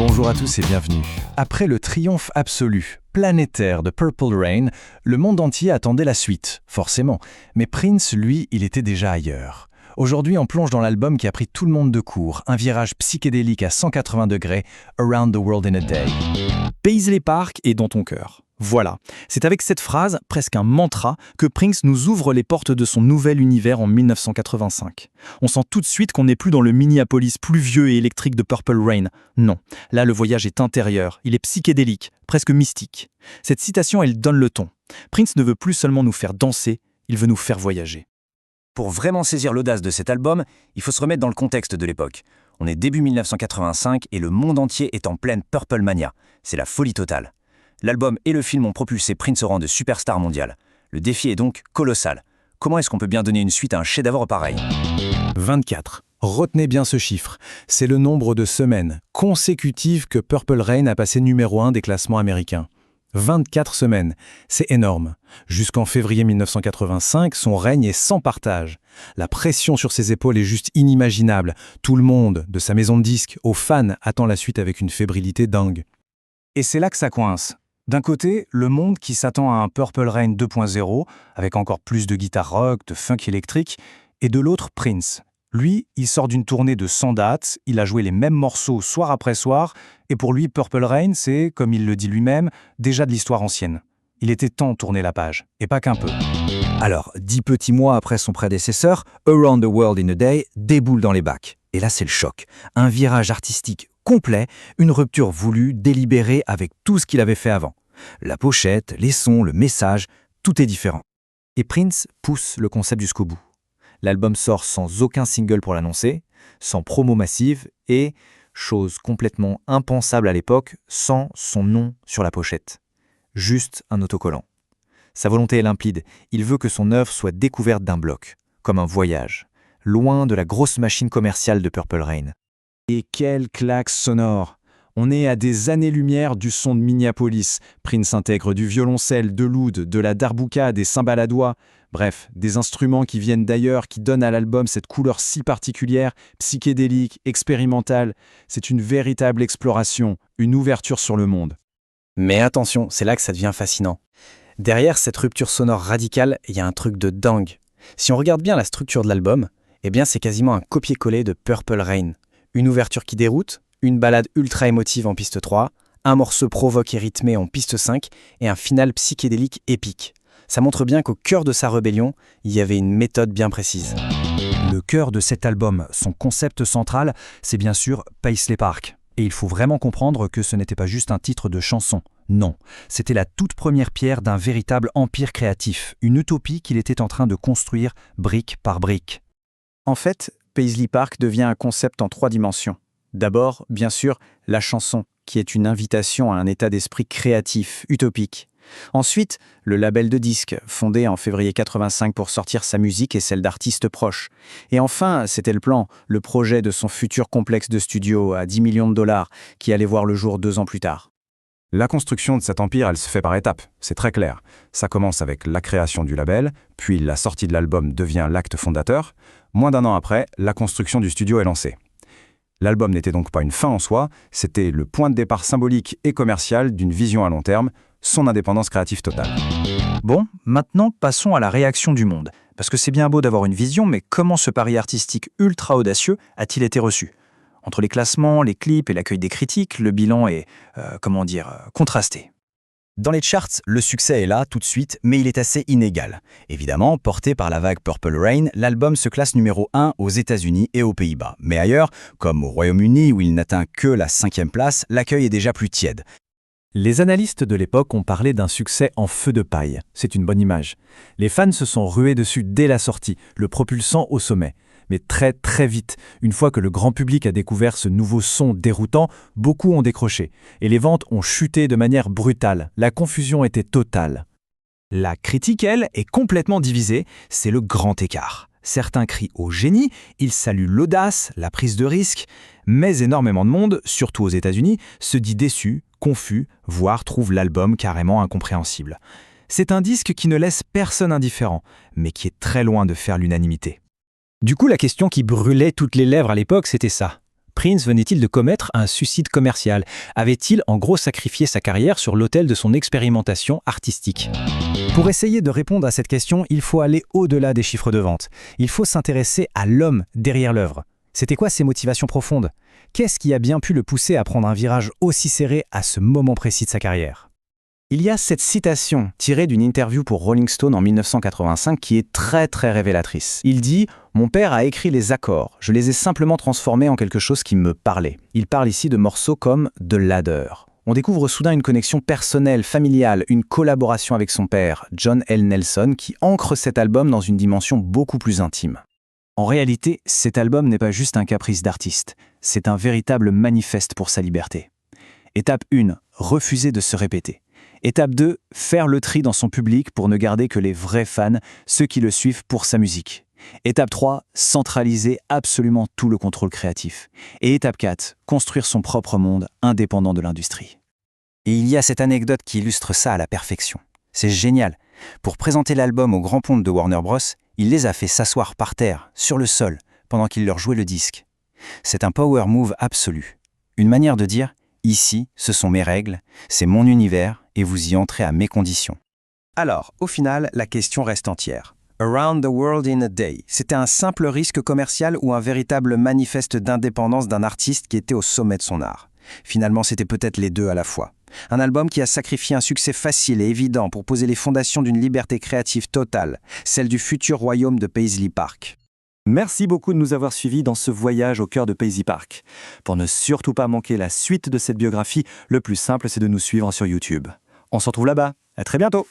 Bonjour à tous et bienvenue. Après le triomphe absolu, planétaire de Purple Rain, le monde entier attendait la suite, forcément. Mais Prince, lui, il était déjà ailleurs. Aujourd'hui, on plonge dans l'album qui a pris tout le monde de court, un virage psychédélique à 180 degrés, Around the World in a Day. Paisley Park est dans ton cœur. Voilà, c'est avec cette phrase, presque un mantra, que Prince nous ouvre les portes de son nouvel univers en 1985. On sent tout de suite qu'on n'est plus dans le Minneapolis pluvieux et électrique de Purple Rain. Non, là le voyage est intérieur, il est psychédélique, presque mystique. Cette citation, elle donne le ton. Prince ne veut plus seulement nous faire danser, il veut nous faire voyager. Pour vraiment saisir l'audace de cet album, il faut se remettre dans le contexte de l'époque. On est début 1985 et le monde entier est en pleine Purple Mania. C'est la folie totale. L'album et le film ont propulsé Prince au rang de superstar mondial. Le défi est donc colossal. Comment est-ce qu'on peut bien donner une suite à un chef-d'œuvre pareil ? 24. Retenez bien ce chiffre. C'est le nombre de semaines consécutives que Purple Rain a passé numéro 1 des classements américains. 24 semaines, c'est énorme. Jusqu'en février 1985, son règne est sans partage. La pression sur ses épaules est juste inimaginable. Tout le monde, de sa maison de disques aux fans, attend la suite avec une fébrilité dingue. Et c'est là que ça coince. D'un côté, le monde qui s'attend à un Purple Rain 2.0, avec encore plus de guitare rock, de funk électrique, et de l'autre, Prince. Lui, il sort d'une tournée de 100 dates, il a joué les mêmes morceaux soir après soir, et pour lui, Purple Rain, c'est, comme il le dit lui-même, déjà de l'histoire ancienne. Il était temps de tourner la page, et pas qu'un peu. Alors, 10 petits mois après son prédécesseur, Around the World in a Day déboule dans les bacs. Et là, c'est le choc. Un virage artistique complet, une rupture voulue, délibérée avec tout ce qu'il avait fait avant. La pochette, les sons, le message, tout est différent. Et Prince pousse le concept jusqu'au bout. L'album sort sans aucun single pour l'annoncer, sans promo massive et, chose complètement impensable à l'époque, sans son nom sur la pochette. Juste un autocollant. Sa volonté est limpide, il veut que son œuvre soit découverte d'un bloc, comme un voyage, loin de la grosse machine commerciale de Purple Rain. Et quelle claque sonore! On est à des années-lumière du son de Minneapolis. Prince intègre du violoncelle, de l'oud, de la darbuka, des cymbales à doigts. Bref, des instruments qui viennent d'ailleurs, qui donnent à l'album cette couleur si particulière, psychédélique, expérimentale. C'est une véritable exploration, une ouverture sur le monde. Mais attention, c'est là que ça devient fascinant. Derrière cette rupture sonore radicale, il y a un truc de dingue. Si on regarde bien la structure de l'album, eh bien c'est quasiment un copier-coller de Purple Rain. Une ouverture qui déroute, une ballade ultra émotive en piste 3, un morceau provoque et rythmé en piste 5 et un final psychédélique épique. Ça montre bien qu'au cœur de sa rébellion, il y avait une méthode bien précise. Le cœur de cet album, son concept central, c'est bien sûr Paisley Park. Et il faut vraiment comprendre que ce n'était pas juste un titre de chanson. Non, c'était la toute première pierre d'un véritable empire créatif, une utopie qu'il était en train de construire brique par brique. En fait, Paisley Park devient un concept en 3 dimensions. D'abord, bien sûr, la chanson, qui est une invitation à un état d'esprit créatif, utopique. Ensuite, le label de disques, fondé en février 85 pour sortir sa musique et celle d'artistes proches. Et enfin, c'était le plan, le projet de son futur complexe de studio à 10 millions de dollars, qui allait voir le jour 2 ans plus tard. La construction de cet empire, elle se fait par étapes, c'est très clair. Ça commence avec la création du label, puis la sortie de l'album devient l'acte fondateur. Moins d'1 an après, la construction du studio est lancée. L'album n'était donc pas une fin en soi, c'était le point de départ symbolique et commercial d'une vision à long terme, son indépendance créative totale. Bon, maintenant passons à la réaction du monde. Parce que c'est bien beau d'avoir une vision, mais comment ce pari artistique ultra audacieux a-t-il été reçu ? Entre les classements, les clips et l'accueil des critiques, le bilan est, contrasté. Dans les charts, le succès est là tout de suite, mais il est assez inégal. Évidemment, porté par la vague Purple Rain, l'album se classe numéro 1 aux États-Unis et aux Pays-Bas. Mais ailleurs, comme au Royaume-Uni où il n'atteint que la 5e place, l'accueil est déjà plus tiède. Les analystes de l'époque ont parlé d'un succès en feu de paille. C'est une bonne image. Les fans se sont rués dessus dès la sortie, le propulsant au sommet. Mais très très vite, une fois que le grand public a découvert ce nouveau son déroutant, beaucoup ont décroché. Et les ventes ont chuté de manière brutale. La confusion était totale. La critique, elle, est complètement divisée. C'est le grand écart. Certains crient au génie, ils saluent l'audace, la prise de risque. Mais énormément de monde, surtout aux États-Unis, se dit déçu, confus, voire trouve l'album carrément incompréhensible. C'est un disque qui ne laisse personne indifférent, mais qui est très loin de faire l'unanimité. Du coup, la question qui brûlait toutes les lèvres à l'époque, c'était ça. Prince venait-il de commettre un suicide commercial? Avait-il en gros sacrifié sa carrière sur l'autel de son expérimentation artistique? Pour essayer de répondre à cette question, il faut aller au-delà des chiffres de vente. Il faut s'intéresser à l'homme derrière l'œuvre. C'était quoi ses motivations profondes? Qu'est-ce qui a bien pu le pousser à prendre un virage aussi serré à ce moment précis de sa carrière? Il y a cette citation tirée d'une interview pour Rolling Stone en 1985 qui est très révélatrice. Il dit « Mon père a écrit les accords, je les ai simplement transformés en quelque chose qui me parlait ». Il parle ici de morceaux comme « The Ladder ». On découvre soudain une connexion personnelle, familiale, une collaboration avec son père, John L. Nelson, qui ancre cet album dans une dimension beaucoup plus intime. En réalité, cet album n'est pas juste un caprice d'artiste, c'est un véritable manifeste pour sa liberté. Étape 1, refuser de se répéter. Étape 2, faire le tri dans son public pour ne garder que les vrais fans, ceux qui le suivent pour sa musique. Étape 3, centraliser absolument tout le contrôle créatif. Et étape 4, construire son propre monde indépendant de l'industrie. Et il y a cette anecdote qui illustre ça à la perfection. C'est génial. Pour présenter l'album au grand ponte de Warner Bros., il les a fait s'asseoir par terre, sur le sol, pendant qu'il leur jouait le disque. C'est un power move absolu. Une manière de dire « Ici, ce sont mes règles, c'est mon univers, et vous y entrez à mes conditions ». Alors, au final, la question reste entière. Around the World in a Day, c'était un simple risque commercial ou un véritable manifeste d'indépendance d'un artiste qui était au sommet de son art? Finalement, c'était peut-être les deux à la fois. Un album qui a sacrifié un succès facile et évident pour poser les fondations d'une liberté créative totale, celle du futur royaume de Paisley Park. Merci beaucoup de nous avoir suivis dans ce voyage au cœur de Paisley Park. Pour ne surtout pas manquer la suite de cette biographie, le plus simple c'est de nous suivre sur YouTube. On se retrouve là-bas. À très bientôt!